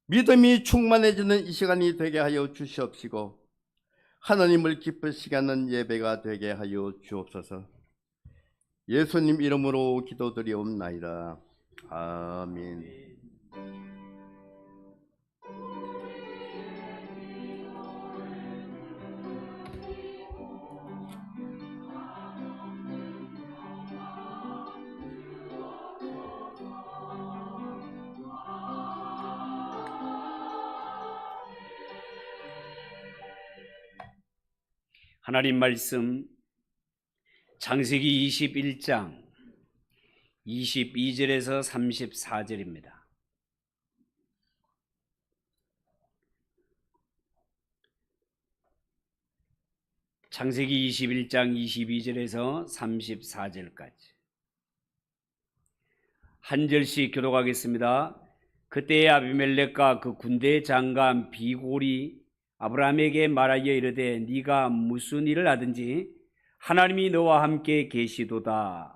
믿음이 충만해지는 이 시간이 되게 하여 주시옵시고 하나님을 기쁘시게 하는 예배가 되게 하여 주옵소서. 예수님 이름으로 기도드리옵나이다. 아멘. 하나님 말씀 창세기 21장 22절에서 34절입니다. 창세기 21장 22절에서 34절까지 한 절씩 교독하겠습니다. 그때에 아비멜렉과 그 군대 장관 비골이 아브라함에게 말하여 이르되 네가 무슨 일을 하든지 하나님이 너와 함께 계시도다.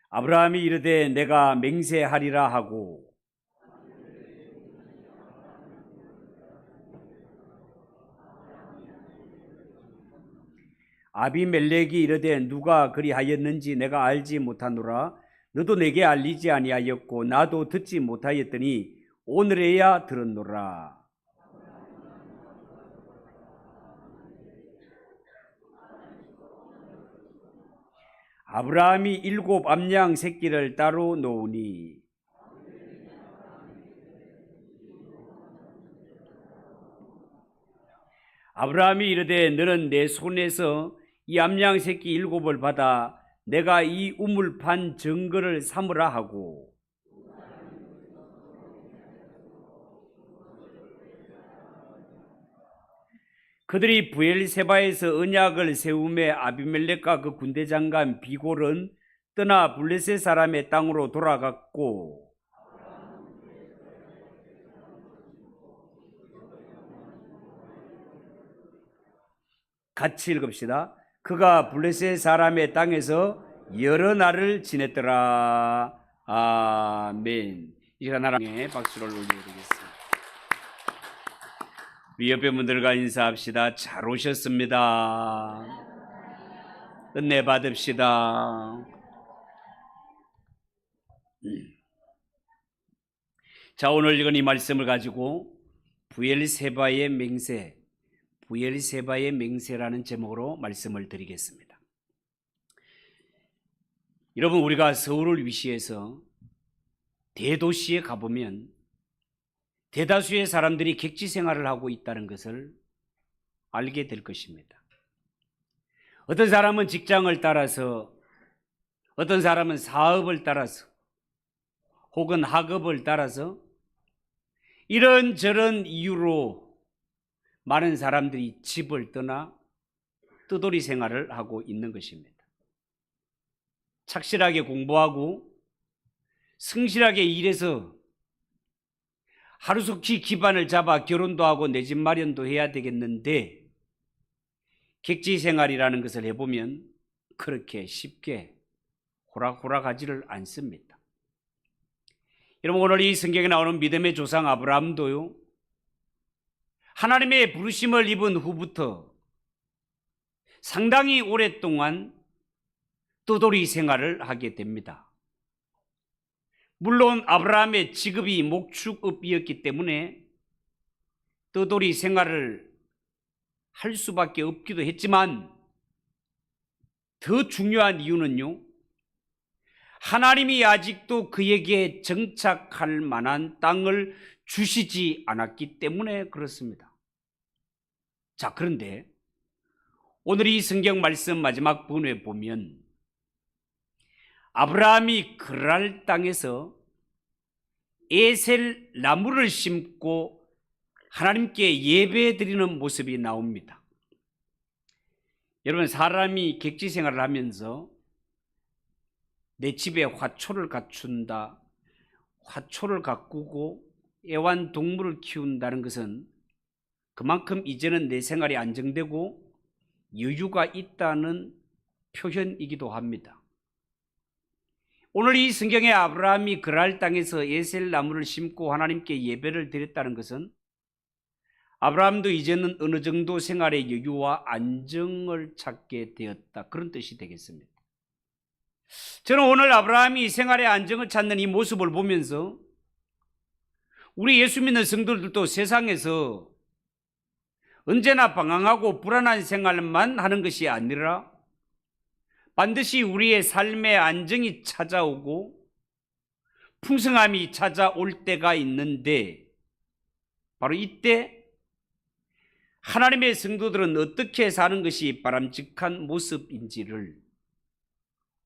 아브라함이 이르되 내가 맹세하리라 하고 아비멜렉이 이르되 누가 그리하였는지 내가 알지 못하노라. 너도 내게 알리지 아니하였고 나도 듣지 못하였더니 오늘에야 들었노라. 아브라함이 7 암양 새끼를 따로 놓으니 아브라함이 이르되 너는 내 손에서 이 암양 새끼 7을 받아 내가 이 우물 판 증거를 삼으라 하고 그들이 브엘세바에서 언약을 세우매 아비멜렉과 그 군대 장관 비골은 떠나 블레셋 사람의 땅으로 돌아갔고 같이 읽읍시다. 그가 블레셋 사람의 땅에서 여러 날을 지냈더라. 아멘. 이 시간 하나님께 박수를 올려드리겠습니다. 우리 옆에 분들과 인사합시다. 잘 오셨습니다. 은혜 받읍시다. 자, 오늘 읽은 이 말씀을 가지고 브엘세바의 맹세라는 제목으로 말씀을 드리겠습니다. 여러분, 우리가 서울을 위시해서 대도시에 가보면 대다수의 사람들이 객지 생활을 하고 있다는 것을 알게 될 것입니다. 어떤 사람은 직장을 따라서, 어떤 사람은 사업을 따라서, 혹은 학업을 따라서 이런저런 이유로 많은 사람들이 집을 떠나 뜨돌이 생활을 하고 있는 것입니다. 착실하게 공부하고 성실하게 일해서 하루속히 기반을 잡아 결혼도 하고 내 집 마련도 해야 되겠는데 객지 생활이라는 것을 해보면 그렇게 쉽게 호락호락하지를 않습니다. 여러분, 오늘 이 성경에 나오는 믿음의 조상 아브라함도요, 하나님의 부르심을 입은 후부터 상당히 오랫동안 뜨돌이 생활을 하게 됩니다. 물론 아브라함의 직업이 목축업이었기 때문에 뜨돌이 생활을 할 수밖에 없기도 했지만 더 중요한 이유는요, 하나님이 아직도 그에게 정착할 만한 땅을 주시지 않았기 때문에 그렇습니다. 자, 그런데 오늘 이 성경 말씀 마지막 부분에 보면 아브라함이 그랄 땅에서 에셀 나무를 심고 하나님께 예배드리는 모습이 나옵니다. 여러분, 사람이 객지 생활을 하면서 내 집에 화초를 갖춘다, 화초를 가꾸고 애완동물을 키운다는 것은 그만큼 이제는 내 생활이 안정되고 여유가 있다는 표현이기도 합니다. 오늘 이 성경에 아브라함이 그랄 땅에서 에셀 나무를 심고 하나님께 예배를 드렸다는 것은 아브라함도 이제는 어느 정도 생활의 여유와 안정을 찾게 되었다, 그런 뜻이 되겠습니다. 저는 오늘 아브라함이 생활의 안정을 찾는 이 모습을 보면서 우리 예수 믿는 성도들도 세상에서 언제나 방황하고 불안한 생활만 하는 것이 아니라 반드시 우리의 삶의 안정이 찾아오고 풍성함이 찾아올 때가 있는데, 바로 이때 하나님의 성도들은 어떻게 사는 것이 바람직한 모습인지를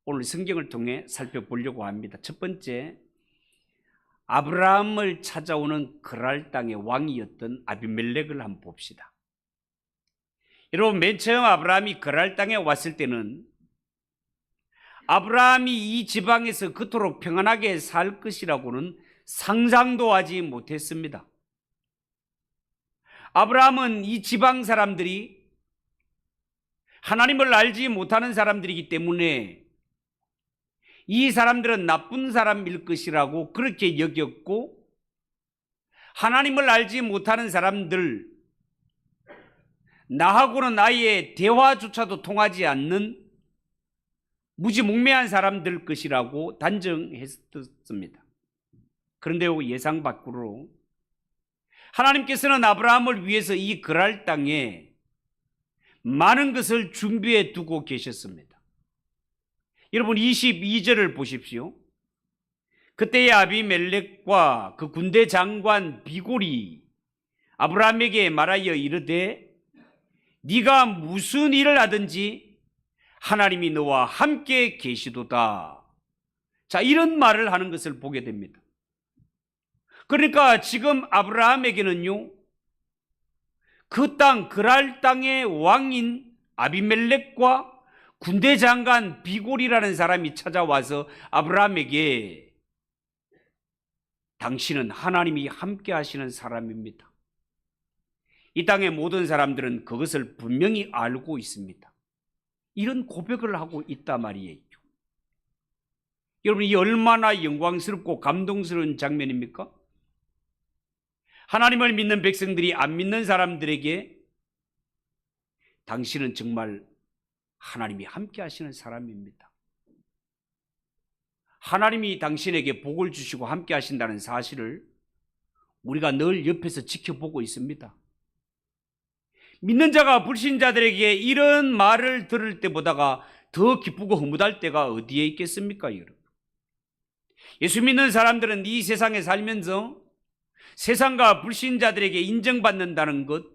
오늘 성경을 통해 살펴보려고 합니다. 첫 번째, 아브라함을 찾아오는 그랄 땅의 왕이었던 아비멜렉을 한번 봅시다. 여러분, 맨 처음 아브라함이 그랄 땅에 왔을 때는 아브라함이 이 지방에서 그토록 평안하게 살 것이라고는 상상도 하지 못했습니다. 아브라함은 이 지방 사람들이 하나님을 알지 못하는 사람들이기 때문에 이 사람들은 나쁜 사람일 것이라고 그렇게 여겼고, 하나님을 알지 못하는 사람들, 나하고는 아예 대화조차도 통하지 않는 무지몽매한 사람들 것이라고 단정했습니다. 그런데 예상 밖으로 하나님께서는 아브라함을 위해서 이 그랄 땅에 많은 것을 준비해 두고 계셨습니다. 여러분, 22절을 보십시오. 그때의 아비멜렉과 그 군대 장관 비골이 아브라함에게 말하여 이르되, 네가 무슨 일을 하든지 하나님이 너와 함께 계시도다. 자, 이런 말을 하는 것을 보게 됩니다. 그러니까 지금 아브라함에게는요, 그 땅, 그랄 땅의 왕인 아비멜렉과 군대 장관 비골이라는 사람이 찾아와서 아브라함에게 당신은 하나님이 함께 하시는 사람입니다. 이 땅의 모든 사람들은 그것을 분명히 알고 있습니다. 이런 고백을 하고 있단 말이에요. 여러분, 이 얼마나 영광스럽고 감동스러운 장면입니까? 하나님을 믿는 백성들이 안 믿는 사람들에게 당신은 정말 하나님이 함께 하시는 사람입니다. 하나님이 당신에게 복을 주시고 함께 하신다는 사실을 우리가 늘 옆에서 지켜보고 있습니다. 믿는 자가 불신자들에게 이런 말을 들을 때보다가 더 기쁘고 흐뭇할 때가 어디에 있겠습니까, 여러분? 예수 믿는 사람들은 이 세상에 살면서 세상과 불신자들에게 인정받는다는 것,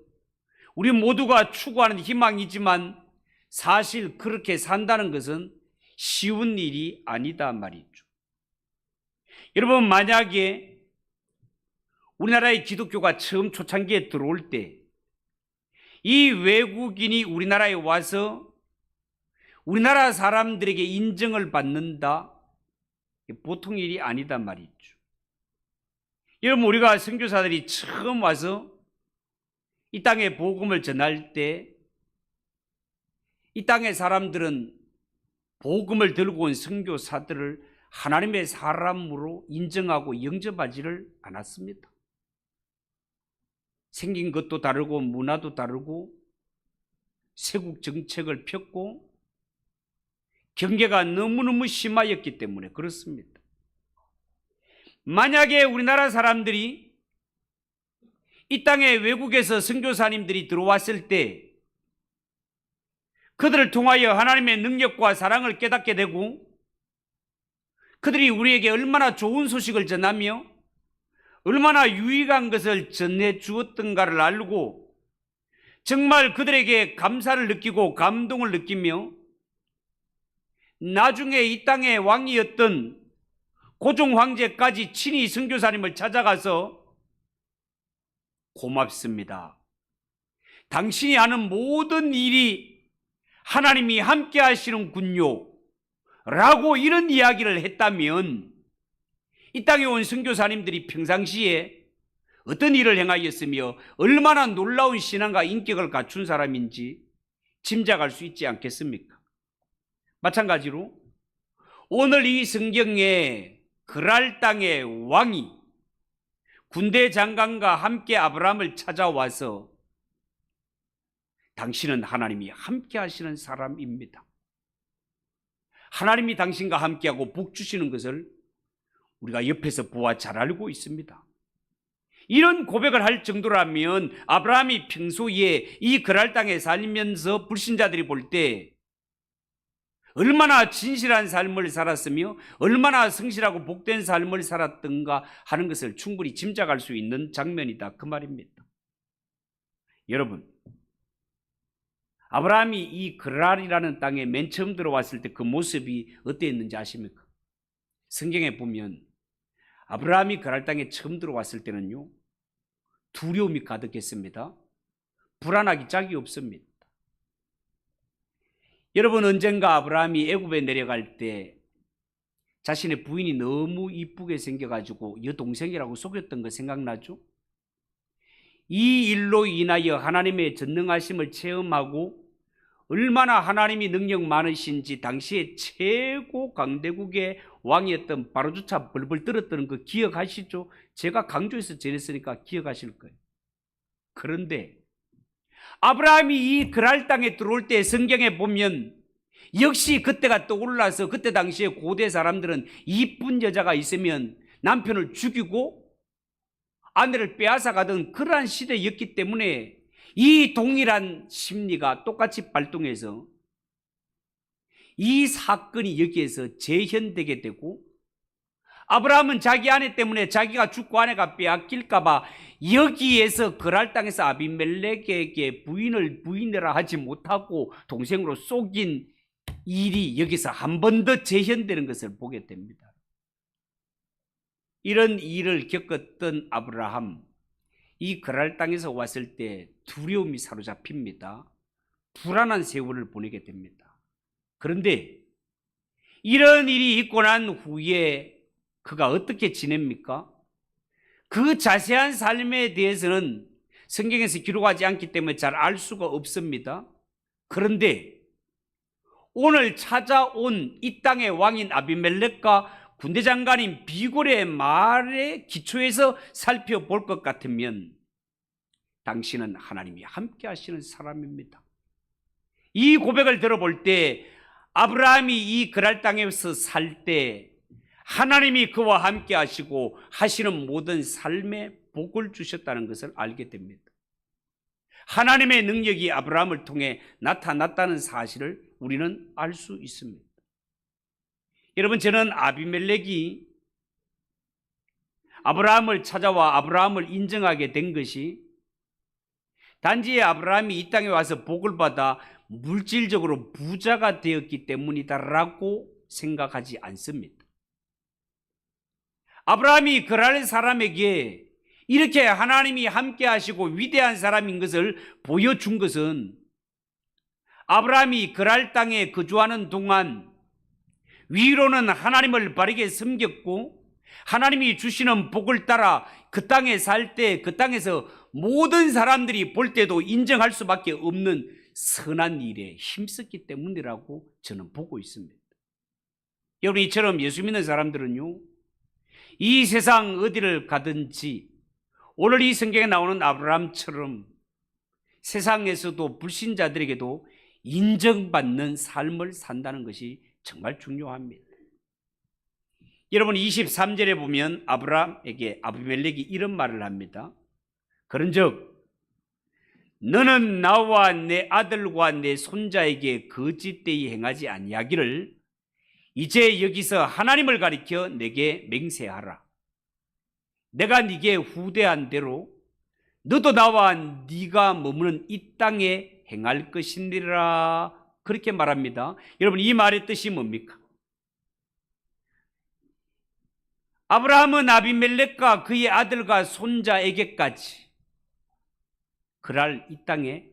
우리 모두가 추구하는 희망이지만 사실 그렇게 산다는 것은 쉬운 일이 아니다 말이죠. 여러분, 만약에 우리나라의 기독교가 처음 초창기에 들어올 때 이 외국인이 우리나라에 와서 우리나라 사람들에게 인정을 받는다, 보통 일이 아니다 말이죠. 여러분, 우리가 선교사들이 처음 와서 이 땅에 복음을 전할 때 이 땅의 사람들은 복음을 들고 온 선교사들을 하나님의 사람으로 인정하고 영접하지를 않았습니다. 생긴 것도 다르고 문화도 다르고 세국 정책을 폈고 경계가 너무너무 심하였기 때문에 그렇습니다. 만약에 우리나라 사람들이 이 땅에 외국에서 선교사님들이 들어왔을 때 그들을 통하여 하나님의 능력과 사랑을 깨닫게 되고 그들이 우리에게 얼마나 좋은 소식을 전하며 얼마나 유익한 것을 전해 주었던가를 알고 정말 그들에게 감사를 느끼고 감동을 느끼며 나중에 이 땅의 왕이었던 고종 황제까지 친히 선교사님을 찾아가서 고맙습니다. 당신이 하는 모든 일이 하나님이 함께 하시는군요 라고 이런 이야기를 했다면 이 땅에 온 선교사님들이 평상시에 어떤 일을 행하였으며 얼마나 놀라운 신앙과 인격을 갖춘 사람인지 짐작할 수 있지 않겠습니까? 마찬가지로 오늘 이 성경에 그랄 땅의 왕이 군대 장관과 함께 아브라함을 찾아와서 당신은 하나님이 함께 하시는 사람입니다. 하나님이 당신과 함께하고 복 주시는 것을 우리가 옆에서 보아 잘 알고 있습니다. 이런 고백을 할 정도라면 아브라함이 평소에 이 그랄 땅에 살면서 불신자들이 볼 때 얼마나 진실한 삶을 살았으며 얼마나 성실하고 복된 삶을 살았던가 하는 것을 충분히 짐작할 수 있는 장면이다, 그 말입니다. 여러분, 아브라함이 이 그랄이라는 땅에 맨 처음 들어왔을 때 그 모습이 어땠는지 아십니까? 성경에 보면 아브라함이 그랄 땅에 처음 들어왔을 때는요, 두려움이 가득했습니다. 불안하기 짝이 없습니다. 여러분, 언젠가 아브라함이 애굽에 내려갈 때 자신의 부인이 너무 이쁘게 생겨가지고 여동생이라고 속였던 거 생각나죠? 이 일로 인하여 하나님의 전능하심을 체험하고 얼마나 하나님이 능력 많으신지 당시에 최고 강대국의 왕이었던 바로조차 벌벌 떨었던 거 기억하시죠? 제가 강조해서 전했으니까 기억하실 거예요. 그런데 아브라함이 이 그랄 땅에 들어올 때 성경에 보면 역시 그때가 떠올라서 그때 당시에 고대 사람들은 이쁜 여자가 있으면 남편을 죽이고 아내를 빼앗아 가던 그러한 시대였기 때문에 이 동일한 심리가 똑같이 발동해서 이 사건이 여기에서 재현되게 되고 아브라함은 자기 아내 때문에 자기가 죽고 아내가 빼앗길까 봐 여기에서 그랄 땅에서 아비멜렉에게 부인이라 하지 못하고 동생으로 속인 일이 여기서 한 번 더 재현되는 것을 보게 됩니다. 이런 일을 겪었던 아브라함, 이 그랄 땅에서 왔을 때 두려움이 사로잡힙니다. 불안한 세월을 보내게 됩니다. 그런데 이런 일이 있고 난 후에 그가 어떻게 지냅니까? 그 자세한 삶에 대해서는 성경에서 기록하지 않기 때문에 잘 알 수가 없습니다. 그런데 오늘 찾아온 이 땅의 왕인 아비멜렉과 군대 장관인 비골의 말에 기초해서 살펴볼 것 같으면 당신은 하나님이 함께 하시는 사람입니다. 이 고백을 들어볼 때 아브라함이 이 그랄 땅에서 살 때 하나님이 그와 함께 하시고 하시는 모든 삶에 복을 주셨다는 것을 알게 됩니다. 하나님의 능력이 아브라함을 통해 나타났다는 사실을 우리는 알 수 있습니다. 여러분, 저는 아비멜렉이 아브라함을 찾아와 아브라함을 인정하게 된 것이 단지 아브라함이 이 땅에 와서 복을 받아 물질적으로 부자가 되었기 때문이다라고 생각하지 않습니다. 아브라함이 그랄 사람에게 이렇게 하나님이 함께 하시고 위대한 사람인 것을 보여준 것은 아브라함이 그랄 땅에 거주하는 동안 위로는 하나님을 바르게 섬겼고 하나님이 주시는 복을 따라 그 땅에 살 때 그 땅에서 모든 사람들이 볼 때도 인정할 수밖에 없는 선한 일에 힘썼기 때문이라고 저는 보고 있습니다. 여러분, 이처럼 예수 믿는 사람들은요, 이 세상 어디를 가든지 오늘 이 성경에 나오는 아브라함처럼 세상에서도 불신자들에게도 인정받는 삶을 산다는 것이 정말 중요합니다. 여러분, 23절에 보면 아브라함에게 아비멜렉이 이런 말을 합니다. 그런즉 너는 나와 내 아들과 내 손자에게 거짓되이 행하지 아니하기를 이제 여기서 하나님을 가리켜 내게 맹세하라. 내가 네게 후대한 대로 너도 나와 네가 머무는 이 땅에 행할 것이니라. 그렇게 말합니다. 여러분, 이 말의 뜻이 뭡니까? 아브라함은 아비멜렉과 그의 아들과 손자에게까지 그랄 이 땅에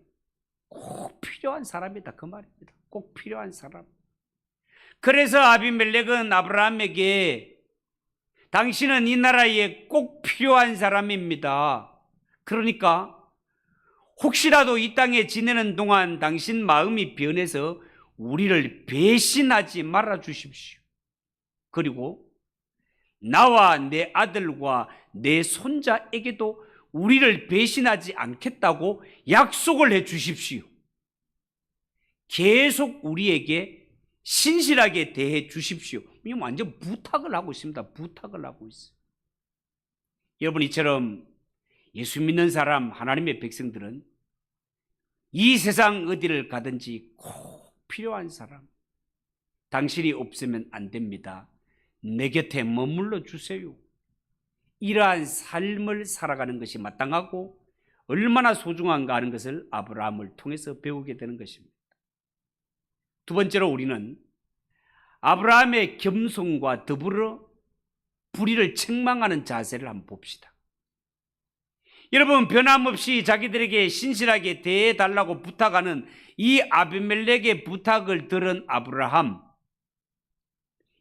꼭 필요한 사람이다, 그 말입니다. 꼭 필요한 사람. 그래서 아비멜렉은 아브라함에게 당신은 이 나라에 꼭 필요한 사람입니다. 그러니까 혹시라도 이 땅에 지내는 동안 당신 마음이 변해서 우리를 배신하지 말아 주십시오. 그리고 나와 내 아들과 내 손자에게도 우리를 배신하지 않겠다고 약속을 해 주십시오. 계속 우리에게 신실하게 대해 주십시오. 이거 완전 부탁을 하고 있습니다. 부탁을 하고 있어요. 여러분, 이처럼 예수 믿는 사람, 하나님의 백성들은 이 세상 어디를 가든지 꼭 필요한 사람, 당신이 없으면 안 됩니다. 내 곁에 머물러 주세요. 이러한 삶을 살아가는 것이 마땅하고 얼마나 소중한가 하는 것을 아브라함을 통해서 배우게 되는 것입니다. 두 번째로 우리는 아브라함의 겸손과 더불어 불의를 책망하는 자세를 한번 봅시다. 여러분, 변함없이 자기들에게 신실하게 대해달라고 부탁하는 이 아비멜렉의 부탁을 들은 아브라함,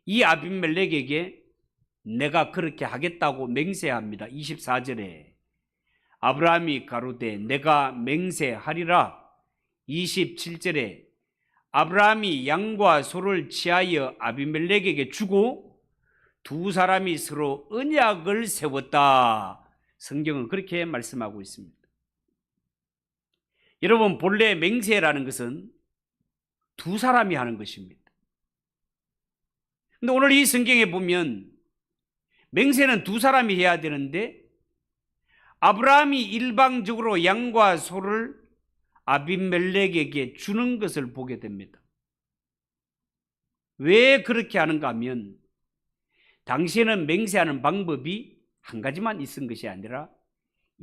이 아비멜렉에게 내가 그렇게 하겠다고 맹세합니다. 24절에 아브라함이 가로되 내가 맹세하리라. 27절에 아브라함이 양과 소를 취하여 아비멜렉에게 주고 두 사람이 서로 언약을 세웠다. 성경은 그렇게 말씀하고 있습니다. 여러분, 본래 맹세라는 것은 두 사람이 하는 것입니다. 근데 오늘 이 성경에 보면 맹세는 두 사람이 해야 되는데 아브라함이 일방적으로 양과 소를 아비멜렉에게 주는 것을 보게 됩니다. 왜 그렇게 하는가 하면 당시에는 맹세하는 방법이 한 가지만 있은 것이 아니라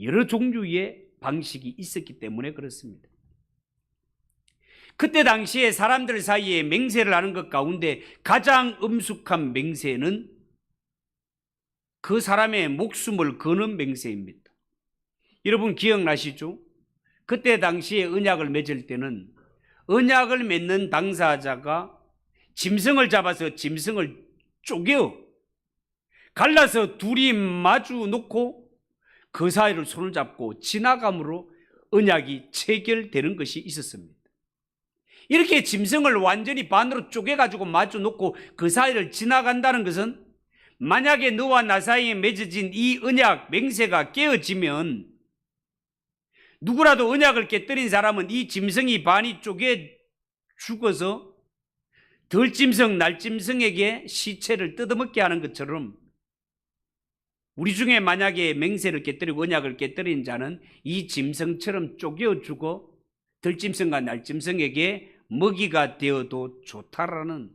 여러 종류의 방식이 있었기 때문에 그렇습니다. 그때 당시에 사람들 사이에 맹세를 하는 것 가운데 가장 엄숙한 맹세는 그 사람의 목숨을 거는 맹세입니다. 여러분 기억나시죠? 그때 당시에 언약을 맺을 때는 언약을 맺는 당사자가 짐승을 잡아서 짐승을 쪼개어 갈라서 둘이 마주 놓고 그 사이를 손을 잡고 지나감으로 언약이 체결되는 것이 있었습니다. 이렇게 짐승을 완전히 반으로 쪼개가지고 마주 놓고 그 사이를 지나간다는 것은 만약에 너와 나 사이에 맺어진 이 언약 맹세가 깨어지면 누구라도 언약을 깨뜨린 사람은 이 짐승이 반이 쪼개 죽어서 덜짐승 날짐승에게 시체를 뜯어먹게 하는 것처럼 우리 중에 만약에 맹세를 깨뜨리고 언약을 깨뜨린 자는 이 짐승처럼 쪼개어 죽어 들짐승과 날짐승에게 먹이가 되어도 좋다라는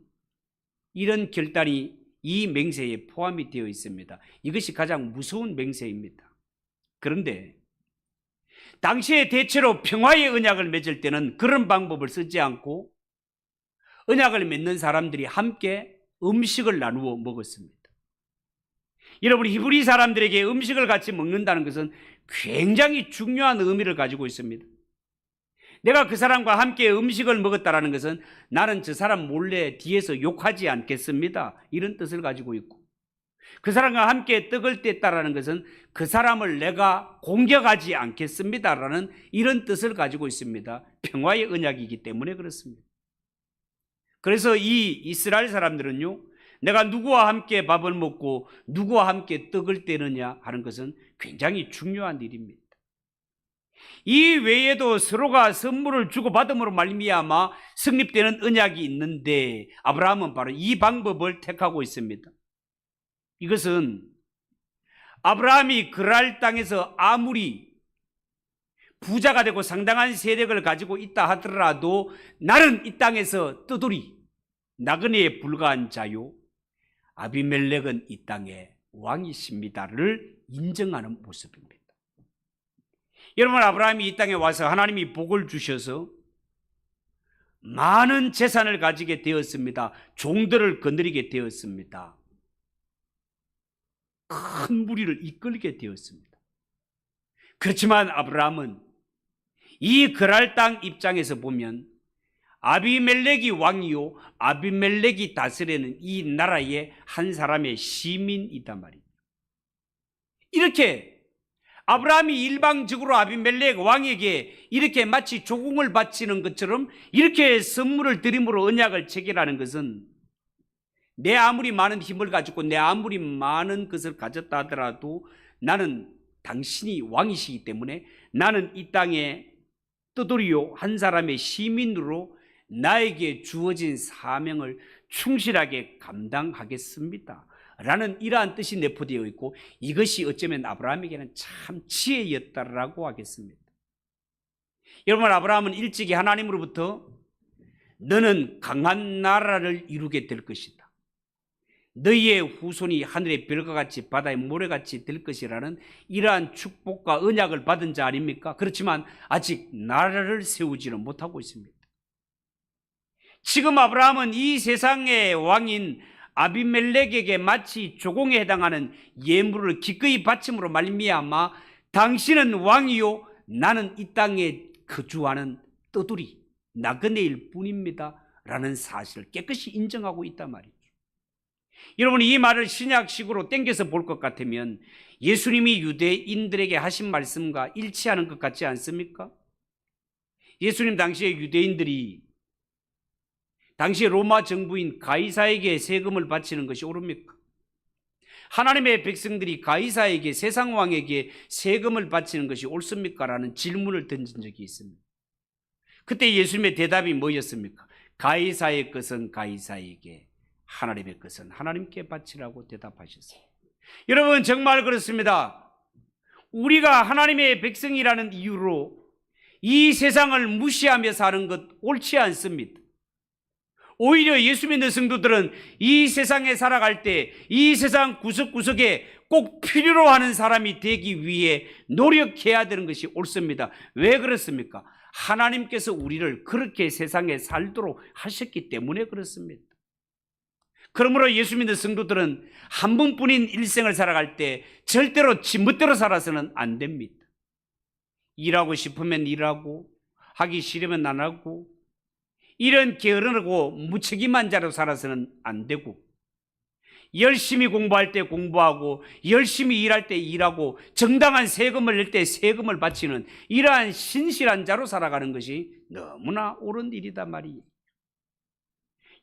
이런 결단이 이 맹세에 포함이 되어 있습니다. 이것이 가장 무서운 맹세입니다. 그런데 당시에 대체로 평화의 언약을 맺을 때는 그런 방법을 쓰지 않고 언약을 맺는 사람들이 함께 음식을 나누어 먹었습니다. 여러분, 히브리 사람들에게 음식을 같이 먹는다는 것은 굉장히 중요한 의미를 가지고 있습니다. 내가 그 사람과 함께 음식을 먹었다는 것은 나는 저 사람 몰래 뒤에서 욕하지 않겠습니다, 이런 뜻을 가지고 있고, 그 사람과 함께 떡을 뗐다는 것은 그 사람을 내가 공격하지 않겠습니다라는 이런 뜻을 가지고 있습니다. 평화의 언약이기 때문에 그렇습니다. 그래서 이 이스라엘 사람들은요, 내가 누구와 함께 밥을 먹고 누구와 함께 떡을 떼느냐 하는 것은 굉장히 중요한 일입니다. 이 외에도 서로가 선물을 주고받음으로 말미암아 성립되는 언약이 있는데 아브라함은 바로 이 방법을 택하고 있습니다. 이것은 아브라함이 그랄 땅에서 아무리 부자가 되고 상당한 세력을 가지고 있다 하더라도 나는 이 땅에서 떠돌이 나그네에 불과한 자요, 아비멜렉은 이 땅의 왕이십니다를 인정하는 모습입니다. 여러분, 아브라함이 이 땅에 와서 하나님이 복을 주셔서 많은 재산을 가지게 되었습니다. 종들을 거느리게 되었습니다. 큰 무리를 이끌게 되었습니다. 그렇지만 아브라함은 이 그랄 땅 입장에서 보면 아비멜렉이 왕이요, 아비멜렉이 다스리는 이 나라의 한 사람의 시민이단 말입니다. 이렇게 아브라함이 일방적으로 아비멜렉 왕에게 이렇게 마치 조공을 바치는 것처럼 이렇게 선물을 드림으로 언약을 체결하는 것은 내 아무리 많은 힘을 가지고 내 아무리 많은 것을 가졌다 하더라도 나는 당신이 왕이시기 때문에 나는 이 땅에 떠돌이요 한 사람의 시민으로 나에게 주어진 사명을 충실하게 감당하겠습니다 라는 이러한 뜻이 내포되어 있고, 이것이 어쩌면 아브라함에게는 참 지혜였다라고 하겠습니다. 여러분, 아브라함은 일찍이 하나님으로부터 너는 강한 나라를 이루게 될 것이다, 너희의 후손이 하늘의 별과 같이 바다의 모래같이 될 것이라는 이러한 축복과 언약을 받은 자 아닙니까? 그렇지만 아직 나라를 세우지는 못하고 있습니다. 지금 아브라함은 이 세상의 왕인 아비멜렉에게 마치 조공에 해당하는 예물을 기꺼이 바침으로 말미암아 당신은 왕이요 나는 이 땅에 거주하는 떠돌이 나그네일 뿐입니다 라는 사실을 깨끗이 인정하고 있단 말이죠. 여러분, 이 말을 신약식으로 땡겨서 볼 것 같으면 예수님이 유대인들에게 하신 말씀과 일치하는 것 같지 않습니까? 예수님 당시에 유대인들이 당시 로마 정부인 가이사에게 세금을 바치는 것이 옳습니까? 하나님의 백성들이 가이사에게, 세상 왕에게 세금을 바치는 것이 옳습니까? 라는 질문을 던진 적이 있습니다. 그때 예수님의 대답이 뭐였습니까? 가이사의 것은 가이사에게, 하나님의 것은 하나님께 바치라고 대답하셨어요. 여러분, 정말 그렇습니다. 우리가 하나님의 백성이라는 이유로 이 세상을 무시하며 사는 것 옳지 않습니다. 오히려 예수 믿는 성도들은 이 세상에 살아갈 때 이 세상 구석구석에 꼭 필요로 하는 사람이 되기 위해 노력해야 되는 것이 옳습니다. 왜 그렇습니까? 하나님께서 우리를 그렇게 세상에 살도록 하셨기 때문에 그렇습니다. 그러므로 예수 믿는 성도들은 한 번뿐인 일생을 살아갈 때 절대로 지 멋대로 살아서는 안 됩니다. 일하고 싶으면 일하고, 하기 싫으면 안 하고, 이런 게으르고 무책임한 자로 살아서는 안 되고, 열심히 공부할 때 공부하고 열심히 일할 때 일하고 정당한 세금을 낼 때 세금을 바치는 이러한 신실한 자로 살아가는 것이 너무나 옳은 일이다 말이에요.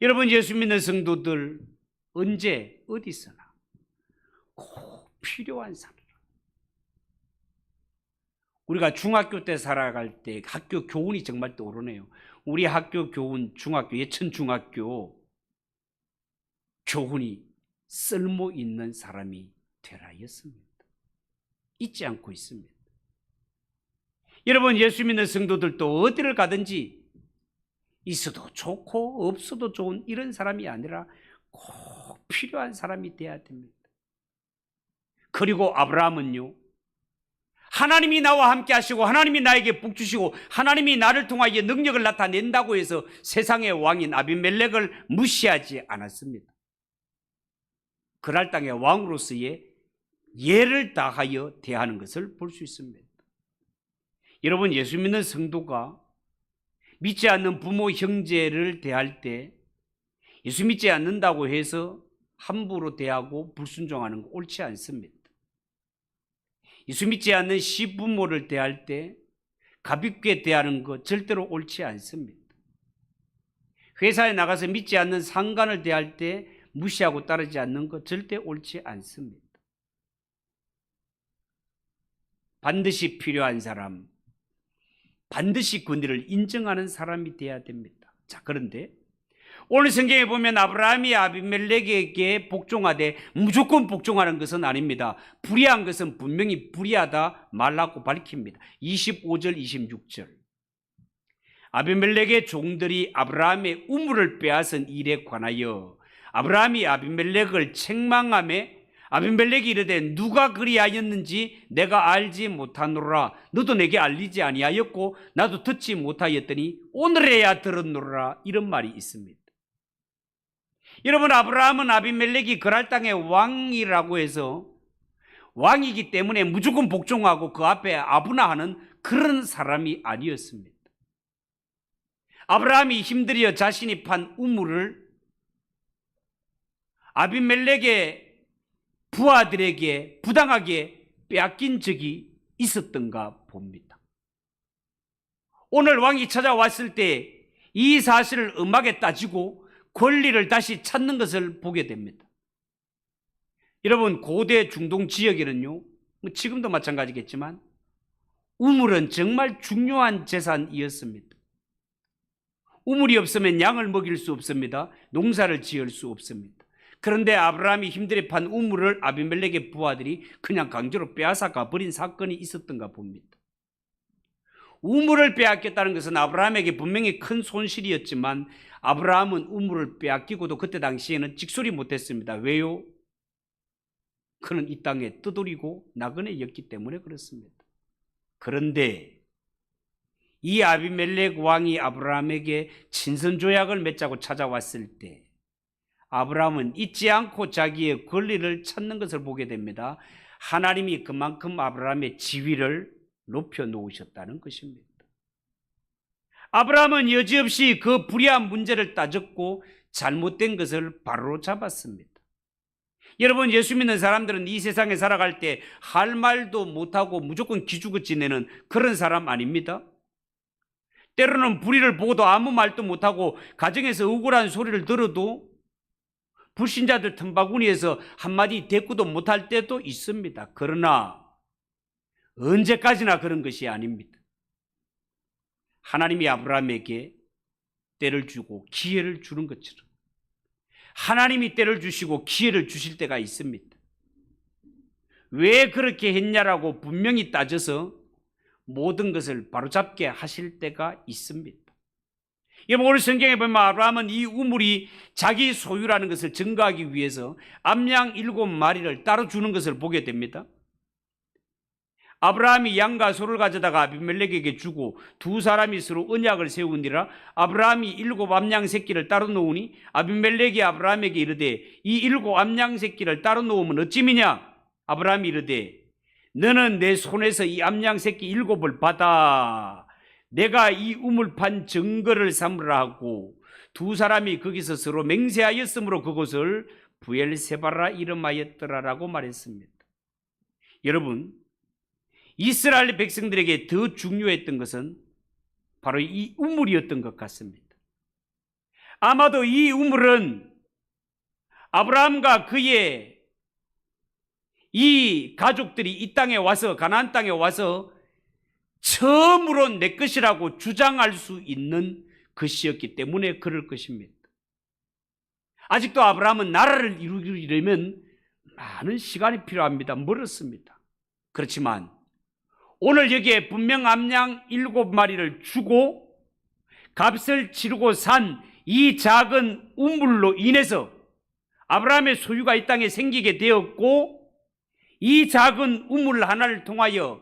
여러분, 예수 믿는 성도들 언제 어디서나 꼭 필요한 사람, 우리가 중학교 때 살아갈 때 학교 교훈이 정말 떠오르네요. 우리 학교 교훈, 중학교, 예천중학교 교훈이 쓸모 있는 사람이 되라였습니다. 잊지 않고 있습니다. 여러분, 예수 믿는 성도들도 어디를 가든지 있어도 좋고 없어도 좋은 이런 사람이 아니라 꼭 필요한 사람이 되어야 됩니다. 그리고 아브라함은요, 하나님이 나와 함께 하시고 하나님이 나에게 복 주시고 하나님이 나를 통하여 능력을 나타낸다고 해서 세상의 왕인 아비멜렉을 무시하지 않았습니다. 그랄 땅의 왕으로서의 예를 다하여 대하는 것을 볼 수 있습니다. 여러분, 예수 믿는 성도가 믿지 않는 부모, 형제를 대할 때 예수 믿지 않는다고 해서 함부로 대하고 불순종하는 거 옳지 않습니다. 예수 믿지 않는 시부모를 대할 때 가볍게 대하는 것 절대로 옳지 않습니다. 회사에 나가서 믿지 않는 상관을 대할 때 무시하고 따르지 않는 것 절대 옳지 않습니다. 반드시 필요한 사람, 반드시 권위를 인정하는 사람이 되어야 됩니다. 자, 그런데 오늘 성경에 보면 아브라함이 아비멜렉에게 복종하되 무조건 복종하는 것은 아닙니다. 불의한 것은 분명히 불의하다 말라고 밝힙니다. 25절 26절 아비멜렉의 종들이 아브라함의 우물을 빼앗은 일에 관하여 아브라함이 아비멜렉을 책망하며 아비멜렉이 이르되 누가 그리하였는지 내가 알지 못하노라. 너도 내게 알리지 아니하였고 나도 듣지 못하였더니 오늘에야 들었노라. 이런 말이 있습니다. 여러분, 아브라함은 아비멜렉이 그랄 땅의 왕이라고 해서 왕이기 때문에 무조건 복종하고 그 앞에 아부나하는 그런 사람이 아니었습니다. 아브라함이 힘들여 자신이 판 우물을 아비멜렉의 부하들에게 부당하게 빼앗긴 적이 있었던가 봅니다. 오늘 왕이 찾아왔을 때 이 사실을 엄하게 따지고 권리를 다시 찾는 것을 보게 됩니다. 여러분, 고대 중동 지역에는요, 지금도 마찬가지겠지만 우물은 정말 중요한 재산이었습니다. 우물이 없으면 양을 먹일 수 없습니다. 농사를 지을 수 없습니다. 그런데 아브라함이 힘들게 판 우물을 아비멜렉의 부하들이 그냥 강제로 빼앗아가 버린 사건이 있었던가 봅니다. 우물을 빼앗겼다는 것은 아브라함에게 분명히 큰 손실이었지만 아브라함은 우물을 빼앗기고도 그때 당시에는 찍소리 못했습니다. 왜요? 그는 이 땅에 떠돌이고 나그네였기 때문에 그렇습니다. 그런데 이 아비멜렉 왕이 아브라함에게 친선조약을 맺자고 찾아왔을 때 아브라함은 잊지 않고 자기의 권리를 찾는 것을 보게 됩니다. 하나님이 그만큼 아브라함의 지위를 높여 놓으셨다는 것입니다. 아브라함은 여지없이 그 불의한 문제를 따졌고 잘못된 것을 바로 잡았습니다. 여러분, 예수 믿는 사람들은 이 세상에 살아갈 때 할 말도 못하고 무조건 기죽어 지내는 그런 사람 아닙니다. 때로는 불의를 보고도 아무 말도 못하고 가정에서 억울한 소리를 들어도 불신자들 틈바구니에서 한마디 대꾸도 못할 때도 있습니다. 그러나 언제까지나 그런 것이 아닙니다. 하나님이 아브라함에게 때를 주고 기회를 주는 것처럼 하나님이 때를 주시고 기회를 주실 때가 있습니다. 왜 그렇게 했냐라고 분명히 따져서 모든 것을 바로잡게 하실 때가 있습니다. 여러분, 오늘 성경에 보면 아브라함은 이 우물이 자기 소유라는 것을 증거하기 위해서 암양 7마리를 따로 주는 것을 보게 됩니다. 아브라함이 양과 소를 가져다가 아비멜렉에게 주고 두 사람이 서로 언약을 세우니라. 아브라함이 7 암양 새끼를 따로 놓으니 아비멜렉이 아브라함에게 이르되 이 7 암양 새끼를 따로 놓으면 어찌미냐? 아브라함이 이르되 너는 내 손에서 이 암양 새끼 7을 받아 내가 이 우물판 증거를 삼으라 하고 두 사람이 거기서 서로 맹세하였으므로 그곳을 부엘세바라 이름하였더라라고 말했습니다. 여러분, 이스라엘 백성들에게 더 중요했던 것은 바로 이 우물이었던 것 같습니다. 아마도 이 우물은 아브라함과 그의 이 가족들이 이 땅에 와서 가나안 땅에 와서 처음으로 내 것이라고 주장할 수 있는 것이었기 때문에 그럴 것입니다. 아직도 아브라함은 나라를 이루려면 많은 시간이 필요합니다. 멀었습니다. 그렇지만 오늘 여기에 분명 암양 7마리를 주고 값을 치르고 산 이 작은 우물로 인해서 아브라함의 소유가 이 땅에 생기게 되었고 이 작은 우물 하나를 통하여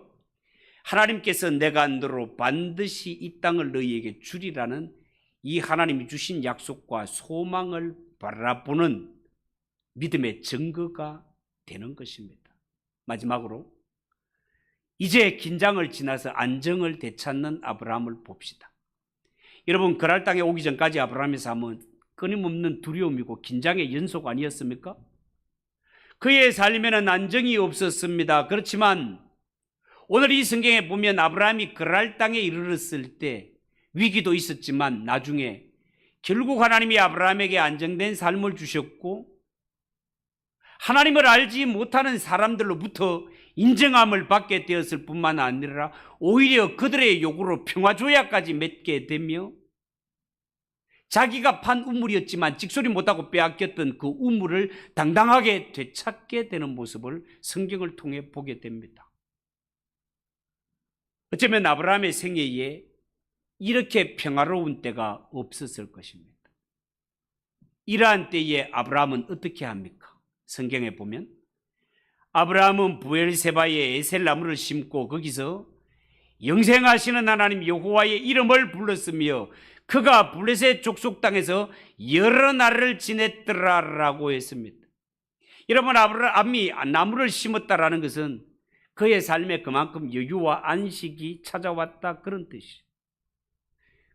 하나님께서 내가 너로 반드시 이 땅을 너희에게 주리라는 이 하나님이 주신 약속과 소망을 바라보는 믿음의 증거가 되는 것입니다. 마지막으로 이제 긴장을 지나서 안정을 되찾는 아브라함을 봅시다. 여러분, 그랄 땅에 오기 전까지 아브라함의 삶은 끊임없는 두려움이고 긴장의 연속 아니었습니까? 그의 삶에는 안정이 없었습니다. 그렇지만 오늘 이 성경에 보면 아브라함이 그랄 땅에 이르렀을 때 위기도 있었지만 나중에 결국 하나님이 아브라함에게 안정된 삶을 주셨고 하나님을 알지 못하는 사람들로부터 인정함을 받게 되었을 뿐만 아니라 오히려 그들의 요구로 평화조약까지 맺게 되며 자기가 판 우물이었지만 찍소리 못하고 빼앗겼던 그 우물을 당당하게 되찾게 되는 모습을 성경을 통해 보게 됩니다. 어쩌면 아브라함의 생애에 이렇게 평화로운 때가 없었을 것입니다. 이러한 때에 아브라함은 어떻게 합니까? 성경에 보면 아브라함은 부엘세바에 에셀나무를 심고 거기서 영생하시는 하나님 여호와의 이름을 불렀으며 그가 블레셋 족속 땅에서 여러 날을 지냈더라라고 했습니다. 여러분, 아브라함이 나무를 심었다라는 것은 그의 삶에 그만큼 여유와 안식이 찾아왔다 그런 뜻이에요.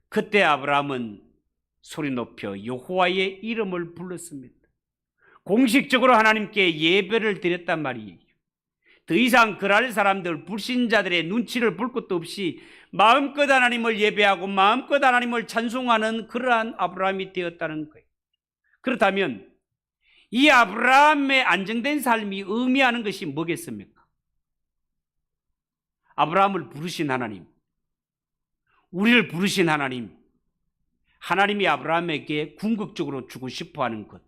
그때 아브라함은 소리 높여 여호와의 이름을 불렀습니다. 공식적으로 하나님께 예배를 드렸단 말이에요. 더 이상 그럴 사람들, 불신자들의 눈치를 볼 것도 없이 마음껏 하나님을 예배하고 마음껏 하나님을 찬송하는 그러한 아브라함이 되었다는 거예요. 그렇다면 이 아브라함의 안정된 삶이 의미하는 것이 뭐겠습니까? 아브라함을 부르신 하나님, 우리를 부르신 하나님, 하나님이 아브라함에게 궁극적으로 주고 싶어하는 것,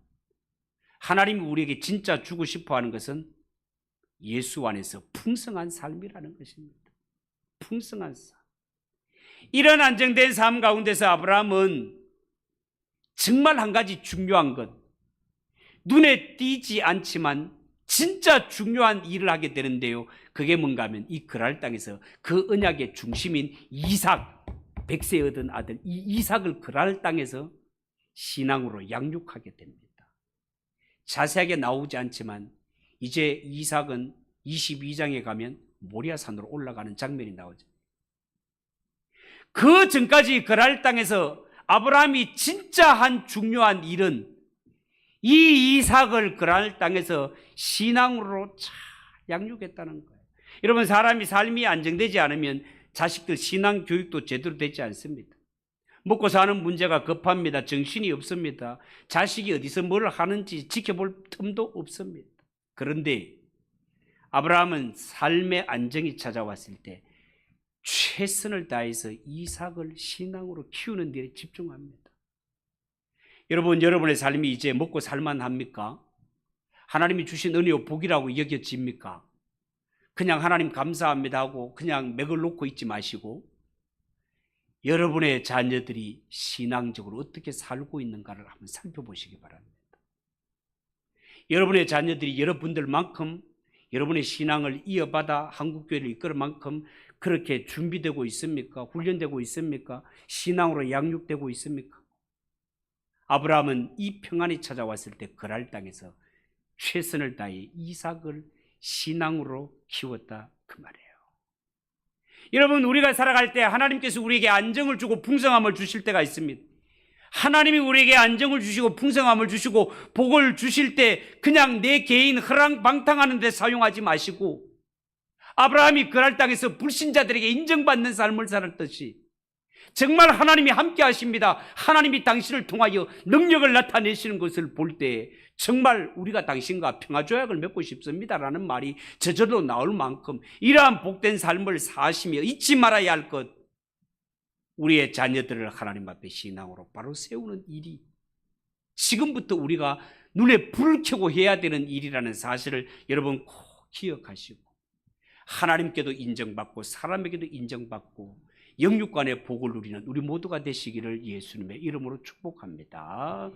하나님이 우리에게 진짜 주고 싶어하는 것은 예수 안에서 풍성한 삶이라는 것입니다. 풍성한 삶. 이런 안정된 삶 가운데서 아브라함은 정말 한 가지 중요한 것, 눈에 띄지 않지만 진짜 중요한 일을 하게 되는데요. 그게 뭔가 하면 이 그랄 땅에서 그 언약의 중심인 이삭, 100세 얻은 아들 이 이삭을 그랄 땅에서 신앙으로 양육하게 됩니다. 자세하게 나오지 않지만 이제 이삭은 22장에 가면 모리아산으로 올라가는 장면이 나오죠. 그 전까지 그랄 땅에서 아브라함이 진짜 한 중요한 일은 이 이삭을 그랄 땅에서 신앙으로 잘 양육했다는 거예요. 여러분, 사람이 삶이 안정되지 않으면 자식들 신앙 교육도 제대로 되지 않습니다. 먹고 사는 문제가 급합니다. 정신이 없습니다. 자식이 어디서 뭘 하는지 지켜볼 틈도 없습니다. 그런데 아브라함은 삶의 안정이 찾아왔을 때 최선을 다해서 이삭을 신앙으로 키우는 일에 집중합니다. 여러분, 여러분의 삶이 이제 먹고 살만합니까? 하나님이 주신 은혜요 복이라고 여겨집니까? 그냥 하나님 감사합니다 하고 그냥 맥을 놓고 있지 마시고 여러분의 자녀들이 신앙적으로 어떻게 살고 있는가를 한번 살펴보시기 바랍니다. 여러분의 자녀들이 여러분들만큼 여러분의 신앙을 이어받아 한국교회를 이끌 만큼 그렇게 준비되고 있습니까? 훈련되고 있습니까? 신앙으로 양육되고 있습니까? 아브라함은 이 평안이 찾아왔을 때 그랄 땅에서 최선을 다해 이삭을 신앙으로 키웠다 그 말이에요. 여러분, 우리가 살아갈 때 하나님께서 우리에게 안정을 주고 풍성함을 주실 때가 있습니다. 하나님이 우리에게 안정을 주시고 풍성함을 주시고 복을 주실 때 그냥 내 개인 허랑방탕하는 데 사용하지 마시고 아브라함이 그랄 땅에서 불신자들에게 인정받는 삶을 살았듯이 정말 하나님이 함께 하십니다. 하나님이 당신을 통하여 능력을 나타내시는 것을 볼 때 정말 우리가 당신과 평화조약을 맺고 싶습니다라는 말이 저절로 나올 만큼 이러한 복된 삶을 사시며 잊지 말아야 할 것, 우리의 자녀들을 하나님 앞에 신앙으로 바로 세우는 일이 지금부터 우리가 눈에 불을 켜고 해야 되는 일이라는 사실을 여러분 꼭 기억하시고 하나님께도 인정받고 사람에게도 인정받고 영육간의 복을 누리는 우리 모두가 되시기를 예수님의 이름으로 축복합니다.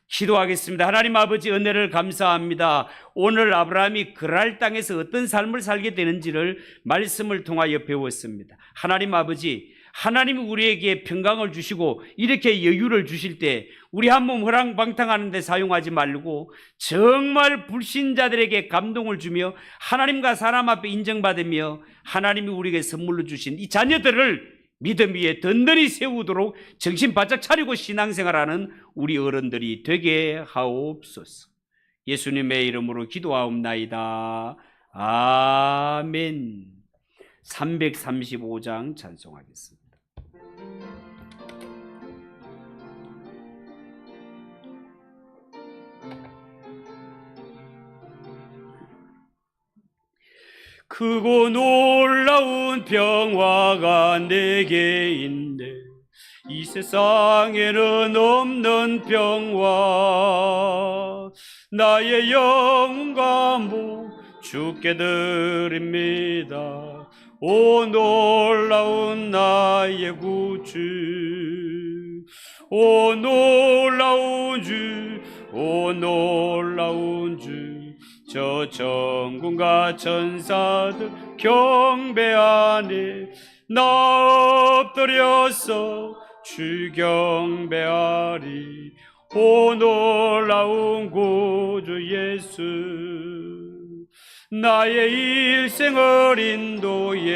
기도하겠습니다. 하나님 아버지, 은혜를 감사합니다. 오늘 아브라함이 그랄 땅에서 어떤 삶을 살게 되는지를 말씀을 통하여 배웠습니다. 하나님 아버지, 하나님이 우리에게 평강을 주시고 이렇게 여유를 주실 때 우리 한 몸 허랑방탕하는 데 사용하지 말고 정말 불신자들에게 감동을 주며 하나님과 사람 앞에 인정받으며 하나님이 우리에게 선물로 주신 이 자녀들을 믿음 위에 든든히 세우도록 정신 바짝 차리고 신앙생활하는 우리 어른들이 되게 하옵소서. 예수님의 이름으로 기도하옵나이다. 아멘. 335장 찬송하겠습니다. 크고 놀라운 평화가 내게 있네. 이 세상에는 없는 평화. 나의 영과 목 주께 드립니다. 오 놀라운 나의 구주, 오 놀라운 주, 오 놀라운 주. 저 천군과 천사들 경배하네. 나 엎드려서 주 경배하리. 오 놀라운 구주 예수, 나의 일생을 인도해